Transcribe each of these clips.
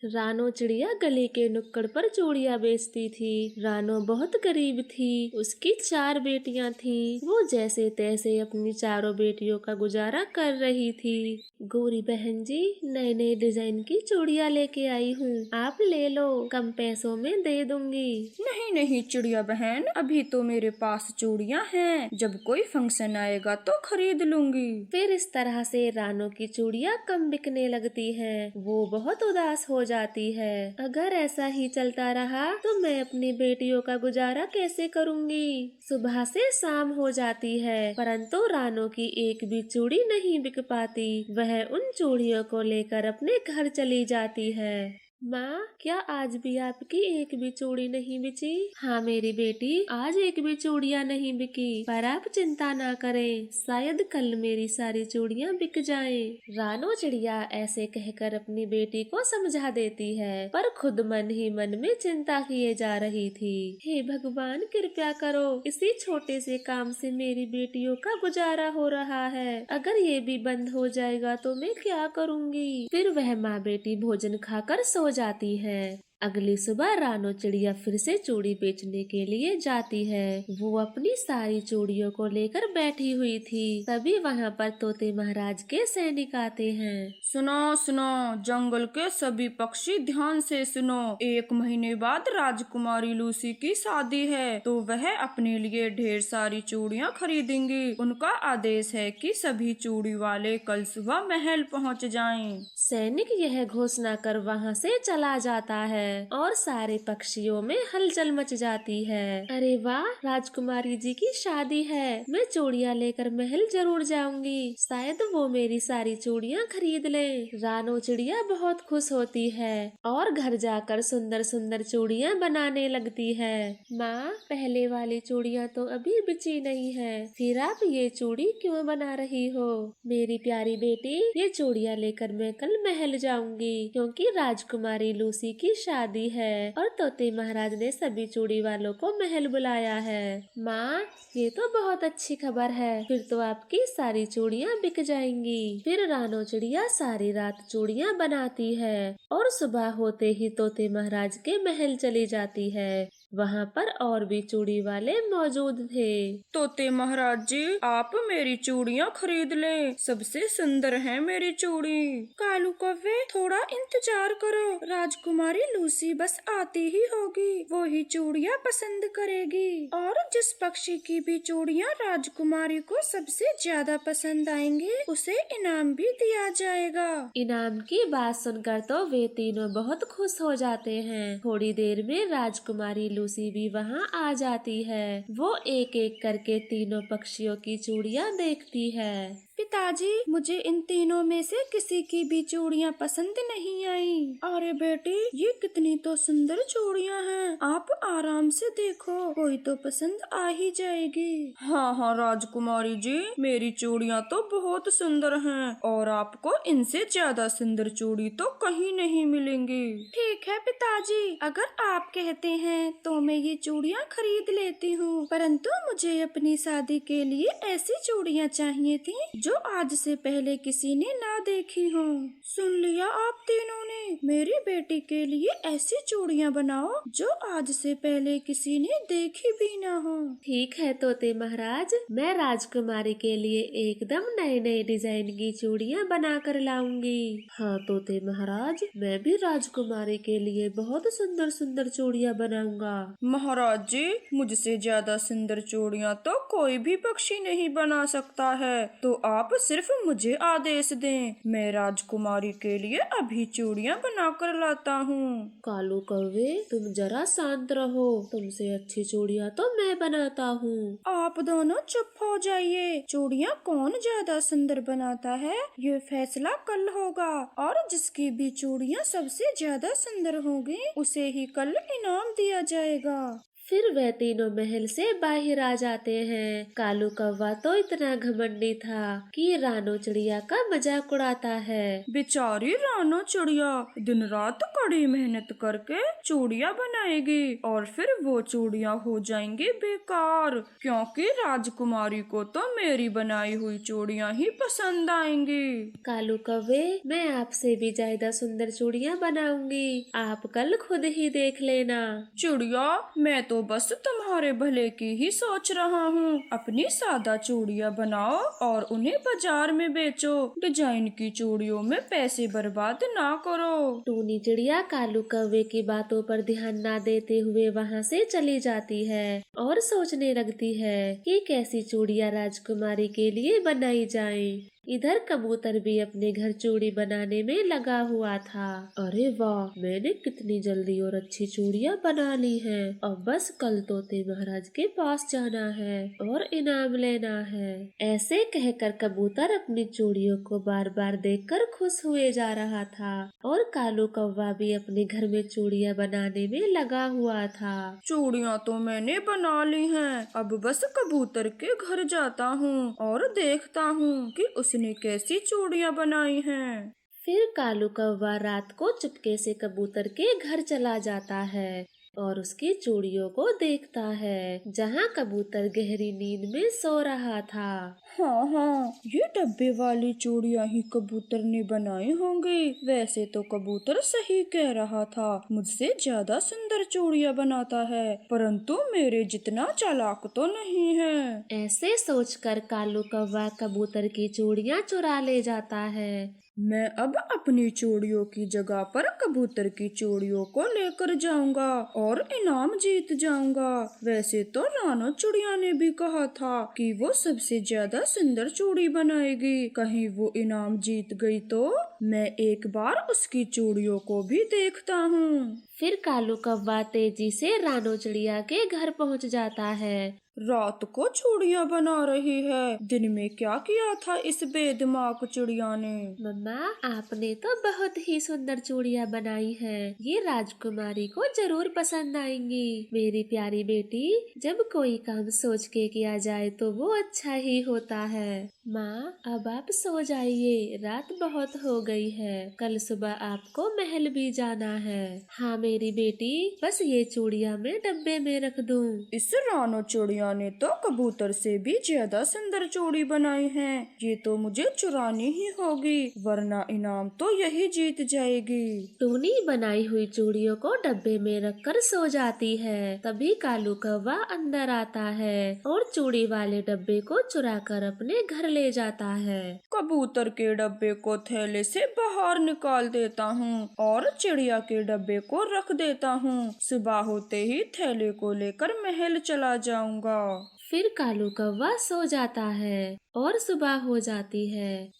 रानो चिड़िया गली के नुक्कड़ पर चूड़ियाँ बेचती थी। रानो बहुत गरीब थी। उसकी 4 बेटियां थीं। वो जैसे तैसे अपनी चारों बेटियों का गुजारा कर रही थी। गौरी बहन जी, नए नए डिजाइन की चूड़ियाँ लेके आई हूँ, आप ले लो, कम पैसों में दे दूंगी। नहीं नहीं चिड़िया बहन, अभी तो मेरे पास चूड़ियाँ हैं, जब कोई फंक्शन आएगा तो खरीद लूंगी। फिर इस तरह से रानो की चूड़ियाँ कम बिकने लगती हैं। वो बहुत उदास हो जाती है। अगर ऐसा ही चलता रहा तो मैं अपनी बेटियों का गुजारा कैसे करूँगी। सुबह से शाम हो जाती है, परंतु रानो की एक भी चूड़ी नहीं बिक पाती। वह उन चूड़ियों को लेकर अपने घर चली जाती है। माँ, क्या आज भी आपकी एक भी चूड़ी नहीं बिची? हाँ मेरी बेटी, आज एक भी चूड़ियाँ नहीं बिकी, पर आप चिंता ना करें, शायद कल मेरी सारी चूड़ियाँ बिक जाएं। रानो चिड़िया ऐसे कहकर अपनी बेटी को समझा देती है, पर खुद मन ही मन में चिंता किए जा रही थी। हे भगवान, कृपया करो, इसी छोटे से काम से मेरी बेटियों का गुजारा हो रहा है। अगर ये भी बंद हो जाएगा तो मैं क्या करूँगी। फिर वह माँ बेटी भोजन खाकर सो जाती है। अगली सुबह रानो चिड़िया फिर से चूड़ी बेचने के लिए जाती है। वो अपनी सारी चूड़ियों को लेकर बैठी हुई थी। तभी वहाँ पर तोते महाराज के सैनिक आते हैं। सुनो सुनो, जंगल के सभी पक्षी ध्यान से सुनो। 1 महीने बाद राजकुमारी लूसी की शादी है, तो वह अपने लिए ढेर सारी चूड़ियाँ खरीदेंगी। उनका आदेश है कि सभी चूड़ी वाले कल सुबह महल पहुँच जाएं। सैनिक यह घोषणा कर वहाँ से चला जाता है और सारे पक्षियों में हलचल मच जाती है। अरे वाह, राजकुमारी जी की शादी है, मैं चूड़ियाँ लेकर महल जरूर जाऊंगी, शायद वो मेरी सारी चूड़ियाँ खरीद ले। रानो चिड़िया बहुत खुश होती है और घर जाकर सुंदर सुंदर चूड़ियाँ बनाने लगती है। माँ, पहले वाली चूड़ियाँ तो अभी बिची नहीं है, फिर आप ये चूड़ी क्यों बना रही हो? मेरी प्यारी बेटी, ये चूड़ियाँ लेकर मैं कल महल जाऊंगी, क्योंकि राजकुमारी लूसी की शादी है और तोते महाराज ने सभी चूड़ी वालों को महल बुलाया है। माँ, ये तो बहुत अच्छी खबर है, फिर तो आपकी सारी चूड़ियाँ बिक जाएंगी। फिर रानो चिड़िया सारी रात चूड़ियाँ बनाती है और सुबह होते ही तोते महाराज के महल चली जाती है। वहाँ पर और भी चूड़ी वाले मौजूद थे। तोते महाराज जी, आप मेरी चूड़ियाँ खरीद लें, सबसे सुंदर है मेरी चूड़ी। कालू कौवे, थोड़ा इंतजार करो, राजकुमारी लूसी बस आती ही होगी, वो ही चूड़ियाँ पसंद करेगी, और जिस पक्षी की भी चूड़ियाँ राजकुमारी को सबसे ज्यादा पसंद आएंगी, उसे इनाम भी दिया जाएगा। इनाम की बात सुनकर तो वे तीनों बहुत खुश हो जाते हैं। थोड़ी देर में राजकुमारी लूसी भी वहाँ आ जाती है। वो एक एक करके तीनों पक्षियों की चूड़ियाँ देखती है। पिताजी, मुझे इन तीनों में से किसी की भी चूड़ियाँ पसंद नहीं आई। अरे बेटी, ये कितनी तो सुंदर चूड़ियाँ हैं, आप आराम से देखो, कोई तो पसंद आ ही जाएगी। हाँ हाँ राजकुमारी जी, मेरी चूड़ियाँ तो बहुत सुंदर हैं और आपको इनसे ज्यादा सुंदर चूड़ी तो कहीं नहीं मिलेंगी। ठीक है पिताजी, अगर आप कहते हैं तो मैं ये चूड़ियाँ खरीद लेती हूँ, परंतु मुझे अपनी शादी के लिए ऐसी चूड़ियाँ चाहिए थी जो आज से पहले किसी ने ना देखी हो। सुन लिया आप तीनों ने, मेरी बेटी के लिए ऐसी चूड़ियाँ बनाओ जो आज से पहले किसी ने देखी भी ना हो। ठीक है तोते महाराज, मैं राजकुमारी के लिए एकदम नए नए डिजाइन की चूड़ियाँ बना कर लाऊंगी। हाँ तोते महाराज, मैं भी राजकुमारी के लिए बहुत सुंदर सुंदर चूड़ियाँ बनाऊंगा। महाराज जी, मुझसे ज्यादा सुंदर चूड़ियाँ तो कोई भी पक्षी नहीं बना सकता है, तो आप सिर्फ मुझे आदेश दें, मैं राजकुमारी के लिए अभी चूड़ियाँ बना कर लाता हूँ। कालू कौवे, तुम जरा शांत रहो, तुमसे अच्छी चूड़ियाँ तो मैं बनाता हूँ। आप दोनों चुप हो जाइए, चूड़ियाँ कौन ज्यादा सुंदर बनाता है ये फैसला कल होगा, और जिसकी भी चूड़ियाँ सबसे ज्यादा सुंदर होंगी उसे ही कल इनाम दिया जाएगा। फिर वे तीनों महल से बाहर आ जाते हैं। कालू कौवा तो इतना घमंडी था कि रानो चिड़िया का मजाक उड़ाता है। बेचारी रानो चिड़िया दिन रात कड़ी मेहनत करके चूड़ियाँ बनाएगी और फिर वो चूड़ियाँ हो जाएंगी बेकार, क्योंकि राजकुमारी को तो मेरी बनाई हुई चूड़ियाँ ही पसंद आएंगी। कालू कौवे, मैं आपसे भी ज्यादा सुंदर चूड़ियाँ बनाऊंगी, आप कल खुद ही देख लेना। चिड़िया, मैं तो बस तुम्हारे भले की ही सोच रहा हूँ। अपनी सादा चूड़ियाँ बनाओ और उन्हें बाजार में बेचो। डिजाइन की चूड़ियों में पैसे बर्बाद ना करो। टूनी चिड़िया कालू कौवे की बातों पर ध्यान न देते हुए वहाँ से चली जाती है और सोचने लगती है कि कैसी चूड़ियाँ राजकुमारी के लिए बनाई जाएं। इधर कबूतर भी अपने घर चूड़ी बनाने में लगा हुआ था। अरे वाह, मैंने कितनी जल्दी और अच्छी चूड़ियाँ बना ली हैं। अब बस कल तोते महाराज के पास जाना है और इनाम लेना है। ऐसे कहकर कबूतर अपनी चूड़ियों को बार बार देखकर खुश हुए जा रहा था और कालू कौवा भी अपने घर में चूड़ियाँ बनाने में लगा हुआ था। चूड़ियाँ तो मैंने बना ली हैं, अब बस कबूतर के घर जाता हूँ और देखता हूँ कि उसने कैसी चूड़ियाँ बनाई हैं। फिर कालू कौवा रात को चुपके से कबूतर के घर चला जाता है और उसकी चूड़ियों को देखता है, जहाँ कबूतर गहरी नींद में सो रहा था। हाँ, ये डब्बे वाली चूड़ियाँ ही कबूतर ने बनाई होंगी। वैसे तो कबूतर सही कह रहा था, मुझसे ज्यादा सुंदर चूड़ियाँ बनाता है, परंतु मेरे जितना चालाक तो नहीं है। ऐसे सोचकर कालू कौवा कबूतर की चूड़ियाँ चुरा ले जाता है। मैं अब अपनी चूड़ियों की जगह पर कबूतर की चूड़ियों को लेकर जाऊंगा और इनाम जीत जाऊंगा। वैसे तो रानो चिड़िया ने भी कहा था कि वो सबसे ज्यादा सुंदर चूड़ी बनाएगी। कहीं वो इनाम जीत गई तो मैं एक बार उसकी चूड़ियों को भी देखता हूँ। फिर कालू कौवा तेजी से रानो चिड़िया के घर पहुँच जाता है। रात को चूड़ियाँ बना रही है, दिन में क्या किया था इस बेदिमाग चिड़िया ने? मम्मा, आपने तो बहुत ही सुंदर चूड़ियाँ बनाई हैं। ये राजकुमारी को जरूर पसंद आएंगी। मेरी प्यारी बेटी, जब कोई काम सोच के किया जाए तो वो अच्छा ही होता है। माँ, अब आप सो जाइए, रात बहुत हो गई है। कल सुबह आपको महल भी जाना है। हाँ मेरी बेटी, बस ये चूड़ियाँ मैं डब्बे में रख दूँ। इस रानो चिड़िया ने तो कबूतर से भी ज्यादा सुंदर चूड़ी बनाई है। ये तो मुझे चुरानी ही होगी, वरना इनाम तो यही जीत जाएगी। टूनी बनाई हुई चूड़ियों को डब्बे में रखकर सो जाती है। तभी कालू कौवा अंदर आता है और चूड़ी वाले डब्बे को चुराकर अपने घर ले जाता है। कबूतर के डब्बे को थैले से बाहर निकाल देता हूँ और चिड़िया के डब्बे को रख देता हूँ। सुबह होते ही थैले को लेकर महल चला जाऊंगा। फिर कालू कौवा सो जाता है और सुबह हो जाती है।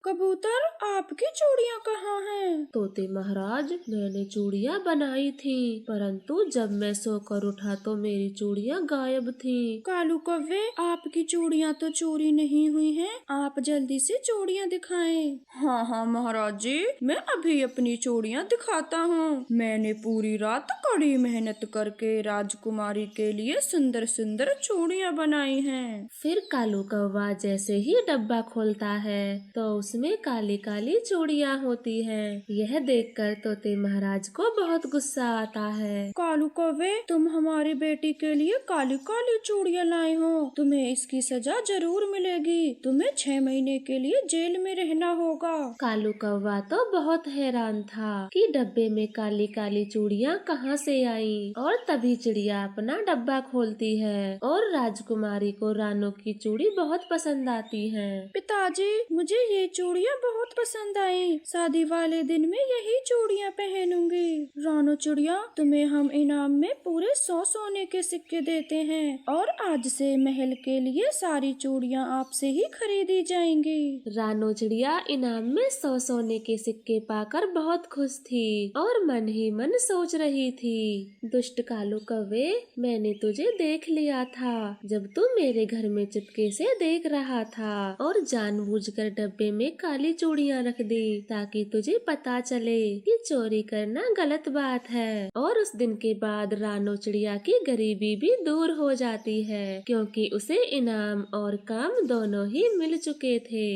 कबूतर, आपकी चूड़ियाँ कहाँ हैं? तोते महाराज, मैंने चूड़ियाँ बनाई थी, परंतु जब मैं सोकर उठा तो मेरी चूड़ियाँ गायब थी। कालू कौवे, आपकी चूड़ियाँ तो चोरी नहीं हुई हैं, आप जल्दी से चूड़ियाँ दिखाएं। हाँ महाराज जी, मैं अभी अपनी चूड़ियाँ दिखाता हूँ। मैंने पूरी रात कड़ी मेहनत करके राजकुमारी के लिए सुंदर सुंदर चूड़ियाँ बनाई हैं। फिर कालू कौवा जैसे ही डब्बा खोलता है तो उसमें काली काली चूड़ियाँ होती हैं। यह देखकर तोते महाराज को बहुत गुस्सा आता है। कालू कौवे, तुम हमारी बेटी के लिए काली काली चूड़ियाँ लाए हो, तुम्हें इसकी सजा जरूर मिलेगी। तुम्हें 6 महीने के लिए जेल में रहना होगा। कालू कौवा तो बहुत हैरान था कि डब्बे में काली काली चूड़ियाँ कहाँ से आई, और तभी चिड़िया अपना डब्बा खोलती है और राजकुमारी को रानो की चूड़ी बहुत पसंद आती है। पिताजी, मुझे ये चूड़ियाँ बहुत पसंद आई, शादी वाले दिन में यही चूड़ियाँ पहनूंगी। रानो चिड़िया, तुम्हें हम इनाम में पूरे 100 सोने के सिक्के देते हैं और आज से महल के लिए सारी चूड़ियाँ आपसे ही खरीदी जाएंगी। रानो चिड़िया इनाम में 100 सोने के सिक्के पाकर बहुत खुश थी और मन ही मन सोच रही थी, दुष्ट कालू कौवे, मैंने तुझे देख लिया था जब तू मेरे घर में चुपके से देख रहा था और जानबूझकर डब्बे में काली चूड़ियाँ रख दी ताकि तुझे पता पता चले कि चोरी करना गलत बात है। और उस दिन के बाद रानो चिड़िया की गरीबी भी दूर हो जाती है, क्योंकि उसे इनाम और काम दोनों ही मिल चुके थे।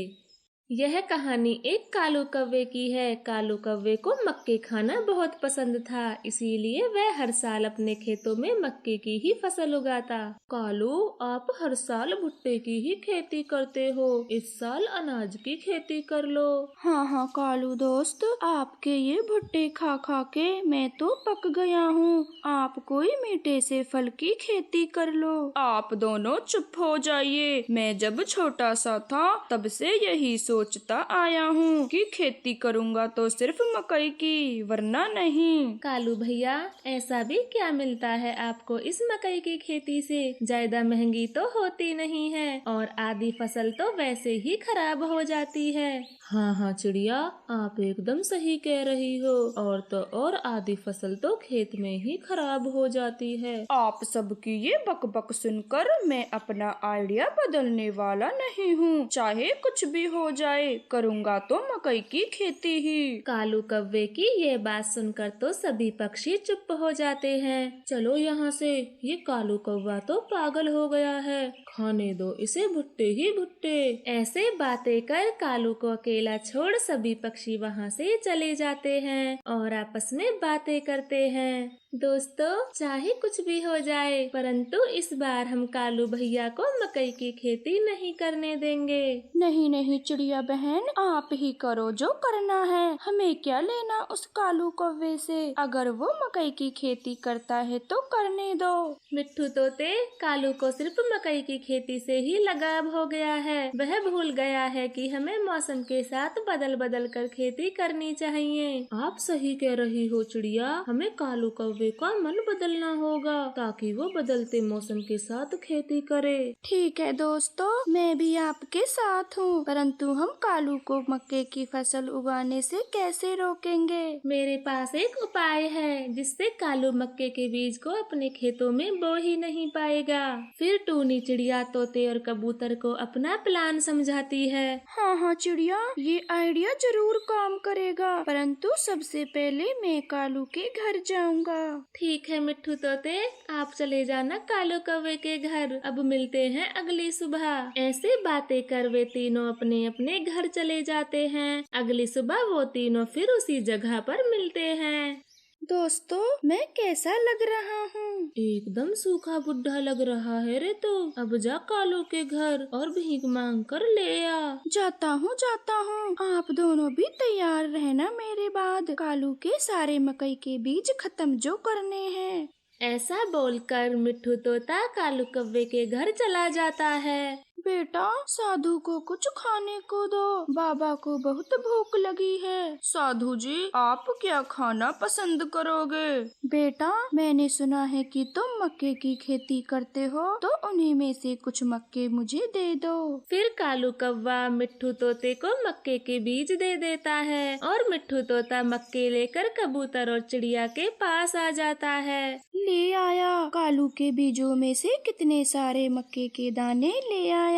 यह कहानी एक कालू कौवे की है। कालू कौवे को मक्के खाना बहुत पसंद था, इसीलिए वह हर साल अपने खेतों में मक्के की ही फसल उगाता। कालू, आप हर साल भुट्टे की ही खेती करते हो, इस साल अनाज की खेती कर लो। हाँ हाँ कालू दोस्त, आपके ये भुट्टे खा खा के मैं तो पक गया हूँ। आप कोई मीठे से फल की खेती कर लो। आप दोनों चुप हो जाइए। मैं जब छोटा सा था तब से यही सोचता आया हूँ कि खेती करूँगा तो सिर्फ मकई की, वरना नहीं। कालू भैया, ऐसा भी क्या मिलता है आपको इस मकई की खेती से? ज्यादा महंगी तो होती नहीं है और आधी फसल तो वैसे ही खराब हो जाती है। हाँ हाँ चिड़िया, आप एकदम सही कह रही हो। और तो और आधी फसल तो खेत में ही खराब हो जाती है। आप सबकी ये बक बक सुनकर मैं अपना आइडिया बदलने वाला नहीं हूँ। चाहे कुछ भी हो जाए, करूँगा तो मकई की खेती ही। कालू कौवे की ये बात सुनकर तो सभी पक्षी चुप हो जाते हैं। चलो यहाँ से, ये कालू कौवा तो पागल हो गया है, खाने दो इसे भुट्टे ही भुट्टे। ऐसे बातें कर कालू को अकेला छोड़ सभी पक्षी वहाँ से चले जाते हैं और आपस में बातें करते हैं। दोस्तों, चाहे कुछ भी हो जाए, परंतु इस बार हम कालू भैया को मकई की खेती नहीं करने देंगे। नहीं नहीं चिड़िया बहन, आप ही करो जो करना है, हमें क्या लेना उस कालू कौवे से। अगर वो मकई की खेती करता है तो करने दो। मिट्ठू तोते, कालू को सिर्फ मकई की खेती से ही लगाव हो गया है। वह भूल गया है कि हमें मौसम के साथ बदल बदल कर खेती करनी चाहिए। आप सही कह रही हो चिड़िया, हमें कालू कौवे का मन बदलना होगा ताकि वो बदलते मौसम के साथ खेती करे। ठीक है दोस्तों, मैं भी आपके साथ हूँ, परंतु हम कालू को मक्के की फसल उगाने से कैसे रोकेंगे? मेरे पास एक उपाय है जिससे कालू मक्के के बीज को अपने खेतों में बो ही नहीं पाएगा। फिर टूनी चिड़िया तोते और कबूतर को अपना प्लान समझाती है। हाँ हाँ चिड़िया, ये आइडिया जरूर काम करेगा, परंतु सबसे पहले मैं कालू के घर जाऊंगा। ठीक है मिट्ठू तोते, आप चले जाना कालू कौवे के घर। अब मिलते हैं अगली सुबह। ऐसे बातें कर वे तीनों अपने अपने घर चले जाते हैं। अगली सुबह वो तीनों फिर उसी जगह पर मिलते हैं। दोस्तों, मैं कैसा लग रहा हूँ? एकदम सूखा बुढ़ा लग रहा है रे तो। अब जा कालू के घर और भीख मांग कर ले आ। जाता हूँ जाता हूँ, आप दोनों भी तैयार रहना मेरे बाद। कालू के सारे मकई के बीज खत्म जो करने हैं। ऐसा बोलकर मिट्ठू तोता कालू कौवे के घर चला जाता है। बेटा, साधु को कुछ खाने को दो, बाबा को बहुत भूख लगी है। साधु जी, आप क्या खाना पसंद करोगे? बेटा, मैंने सुना है कि तुम मक्के की खेती करते हो, तो उन्हीं में से कुछ मक्के मुझे दे दो। फिर कालू कौवा मिट्ठू तोते को मक्के के बीज दे देता है और मिट्ठू तोता मक्के लेकर कबूतर और चिड़िया के पास आ जाता है। ले आया, कालू के बीजों में से कितने सारे मक्के के दाने ले आया।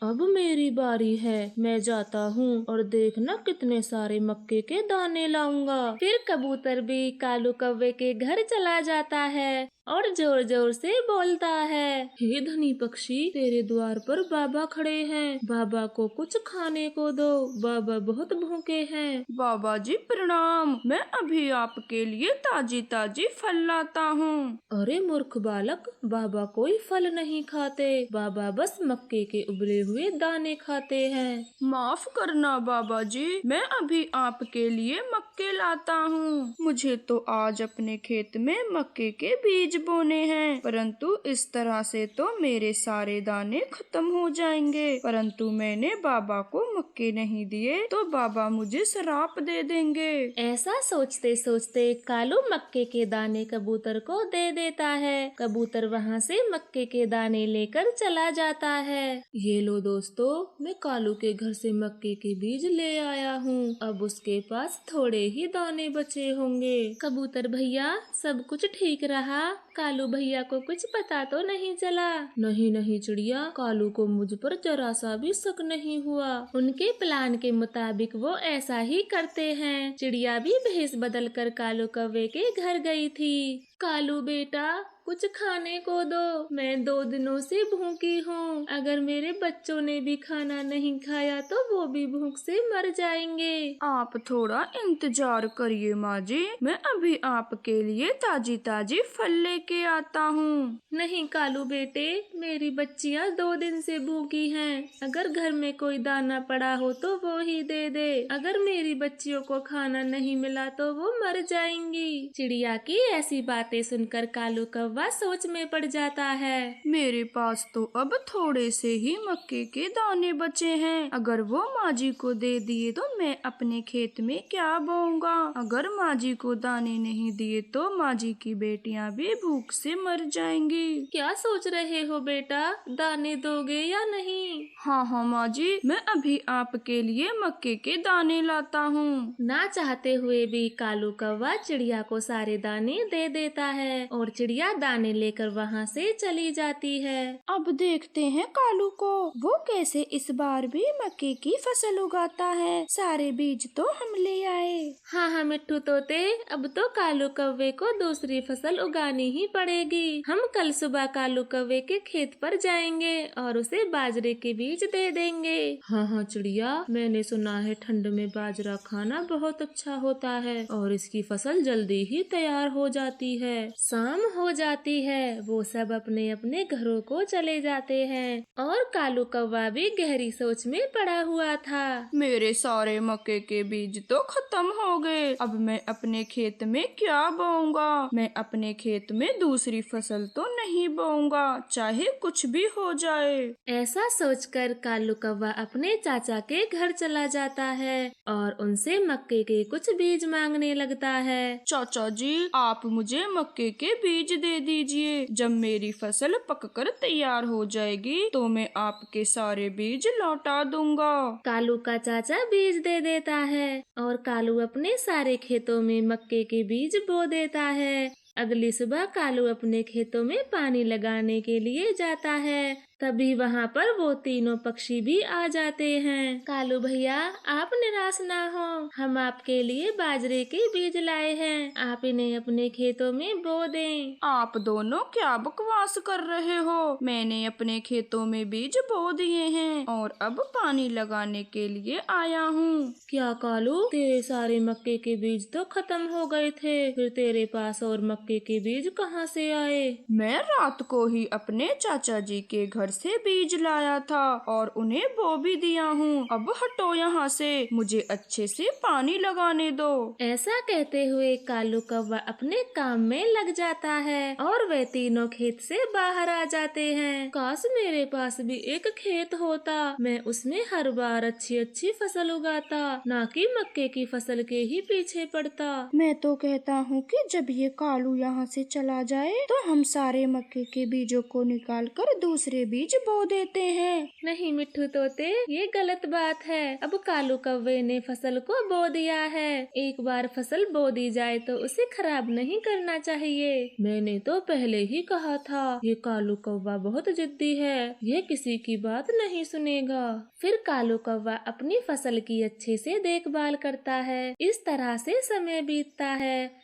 अब मेरी बारी है, मैं जाता हूँ और देखना कितने सारे मक्के के दाने लाऊंगा। फिर कबूतर भी कालू कौवे के घर चला जाता है और जोर जोर से बोलता है, हे धनी पक्षी, तेरे द्वार पर बाबा खड़े हैं, बाबा को कुछ खाने को दो, बाबा बहुत भूखे हैं। बाबा जी प्रणाम, मैं अभी आपके लिए ताजी ताजी फल लाता हूँ। अरे मूर्ख बालक, बाबा कोई फल नहीं खाते, बाबा बस मक्के के उबले हुए दाने खाते हैं। माफ करना बाबा जी, मैं अभी आपके लिए मक्के लाता हूँ। मुझे तो आज अपने खेत में मक्के के बीज बोने हैं, परंतु इस तरह से तो मेरे सारे दाने खत्म हो जाएंगे। परंतु मैंने बाबा को मक्के नहीं दिए तो बाबा मुझे श्राप दे देंगे। ऐसा सोचते सोचते कालू मक्के के दाने कबूतर को दे देता है। कबूतर वहाँ से मक्के के दाने लेकर चला जाता है। ये लो दोस्तों, मैं कालू के घर से मक्के के बीज ले आया हूँ। अब उसके पास थोड़े ही दाने बचे होंगे। कबूतर भैया, सब कुछ ठीक रहा? कालू भैया को कुछ पता तो नहीं चला? नहीं नहीं चिड़िया, कालू को मुझ पर जरा सा भी शक नहीं हुआ। उनके प्लान के मुताबिक वो ऐसा ही करते हैं। चिड़िया भी भेष बदल कर कालू कौवे के घर गई थी। कालू बेटा, कुछ खाने को दो, मैं 2 दिनों से भूखी हूँ। अगर मेरे बच्चों ने भी खाना नहीं खाया तो वो भी भूख से मर जाएंगे। आप थोड़ा इंतजार करिए माँ जी, मैं अभी आपके लिए ताजी ताजी फल लेके आता हूँ। नहीं कालू बेटे, मेरी बच्चियाँ 2 दिन से भूखी हैं। अगर घर में कोई दाना पड़ा हो तो वो ही दे दे। अगर मेरी बच्चियों को खाना नहीं मिला तो वो मर जाएंगी। चिड़िया की ऐसी बातें सुनकर कालू कौवा सोच में पड़ जाता है। मेरे पास तो अब थोड़े से ही मक्के के दाने बचे हैं। अगर वो माँ जी को दे दिए तो मैं अपने खेत में क्या बोऊंगा? अगर माँ जी को दाने नहीं दिए तो माँ जी की बेटियाँ भी भूख से मर जाएंगी। क्या सोच रहे हो बेटा, दाने दोगे या नहीं? हाँ माँ जी, मैं अभी आपके लिए मक्के के दाने लाता हूँ। ना चाहते हुए भी कालू कौवा चिड़िया को सारे दाने दे देता है और चिड़िया दाने लेकर वहाँ से चली जाती है। अब देखते हैं कालू को, वो कैसे इस बार भी मक्के की फसल उगाता है। सारे बीज तो हम ले आए। हाँ मिट्ठू तोते, अब तो कालू कौवे को दूसरी फसल उगानी ही पड़ेगी। हम कल सुबह कालू कौवे के खेत पर जाएंगे और उसे बाजरे के बीज दे देंगे। हाँ चिड़िया, मैंने सुना है ठंड में बाजरा खाना बहुत अच्छा होता है और इसकी फसल जल्दी ही तैयार हो जाती है। शाम हो जाती है, वो सब अपने अपने घरों को चले जाते हैं और कालू कौवा भी गहरी सोच में पड़ा हुआ था। मेरे सारे मक्के के बीज तो खत्म हो गए। अब मैं अपने खेत में क्या बोऊंगा? मैं अपने खेत में दूसरी फसल तो नहीं बोऊंगा, चाहे कुछ भी हो जाए। ऐसा सोचकर कालू कौवा अपने चाचा के घर चला जाता है और उनसे मक्के के कुछ बीज मांगने लगता है। चाचा जी, आप मुझे मक्के के बीज दे दीजिए। जब मेरी फसल पककर तैयार हो जाएगी तो मैं आपके सारे बीज लौटा दूंगा। कालू का चाचा बीज दे देता है और कालू अपने सारे खेतों में मक्के के बीज बो देता है। अगली सुबह कालू अपने खेतों में पानी लगाने के लिए जाता है। तभी वहाँ पर वो तीनों पक्षी भी आ जाते हैं। कालू भैया, आप निराश ना हो, हम आपके लिए बाजरे के बीज लाए हैं, आप इन्हें अपने खेतों में बो दें। आप दोनों क्या बकवास कर रहे हो? मैंने अपने खेतों में बीज बो दिए हैं और अब पानी लगाने के लिए आया हूँ। क्या कालू, तेरे सारे मक्के के बीज तो खत्म हो गए थे, फिर तेरे पास और मक्के के बीज कहाँ से आए? मैं रात को ही अपने चाचा जी के घर से बीज लाया था और उन्हें बो भी दिया हूँ। अब हटो यहाँ से, मुझे अच्छे से पानी लगाने दो। ऐसा कहते हुए कालू कौवा अपने काम में लग जाता है और वे तीनों खेत से बाहर आ जाते हैं। काश मेरे पास भी एक खेत होता, मैं उसमें हर बार अच्छी अच्छी फसल उगाता, ना कि मक्के की फसल के ही पीछे पड़ता। मैं तो कहता हूँ कि जब ये कालू यहाँ से चला जाए तो हम सारे मक्के के बीजों को निकाल कर दूसरे बीज बो देते हैं। नहीं मिट्ठू तोते, ये गलत बात है। अब कालू कौवे ने फसल को बो दिया है। एक बार फसल बो दी जाए तो उसे खराब नहीं करना चाहिए। मैंने तो पहले ही कहा था, ये कालू कौवा बहुत जिद्दी है, ये किसी की बात नहीं सुनेगा। फिर कालू कौवा अपनी फसल की अच्छे से देखभाल करता है। इस तरह से समय बीतता है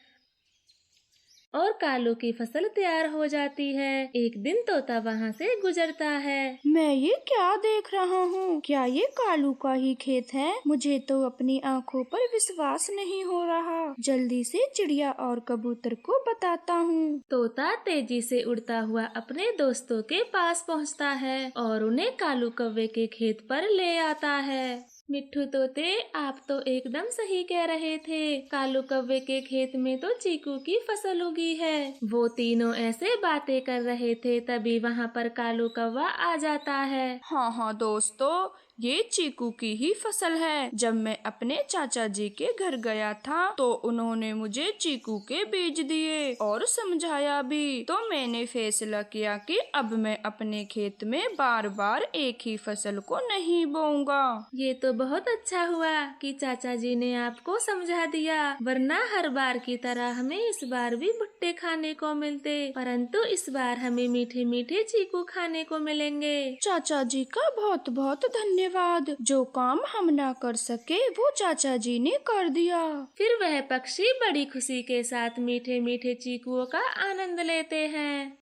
और कालू की फसल तैयार हो जाती है। एक दिन तोता वहाँ से गुजरता है। मैं ये क्या देख रहा हूँ? क्या ये कालू का ही खेत है? मुझे तो अपनी आँखों पर विश्वास नहीं हो रहा। जल्दी से चिड़िया और कबूतर को बताता हूँ। तोता तेजी से उड़ता हुआ अपने दोस्तों के पास पहुँचता है और उन्हें कालू कौवे के खेत पर ले आता है। मिट्ठू तोते, आप तो एकदम सही कह रहे थे, कालू कौवे के खेत में तो चीकू की फसल उगी है। वो तीनों ऐसे बातें कर रहे थे, तभी वहाँ पर कालू कौवा आ जाता है। हाँ दोस्तों, ये चीकू की ही फसल है। जब मैं अपने चाचा जी के घर गया था तो उन्होंने मुझे चीकू के बीज दिए और समझाया भी, तो मैंने फैसला किया कि अब मैं अपने खेत में बार बार एक ही फसल को नहीं बोऊंगा। ये तो बहुत अच्छा हुआ कि चाचा जी ने आपको समझा दिया, वरना हर बार की तरह हमें इस बार भी भुट्टे खाने को मिलते, परंतु इस बार हमें मीठे मीठे चीकू खाने को मिलेंगे। चाचा जी का बहुत बहुत धन्यवाद। जो काम हम ना कर सके वो चाचा जी ने कर दिया। फिर वह पक्षी बड़ी खुशी के साथ मीठे मीठे चीकुओं का आनंद लेते हैं।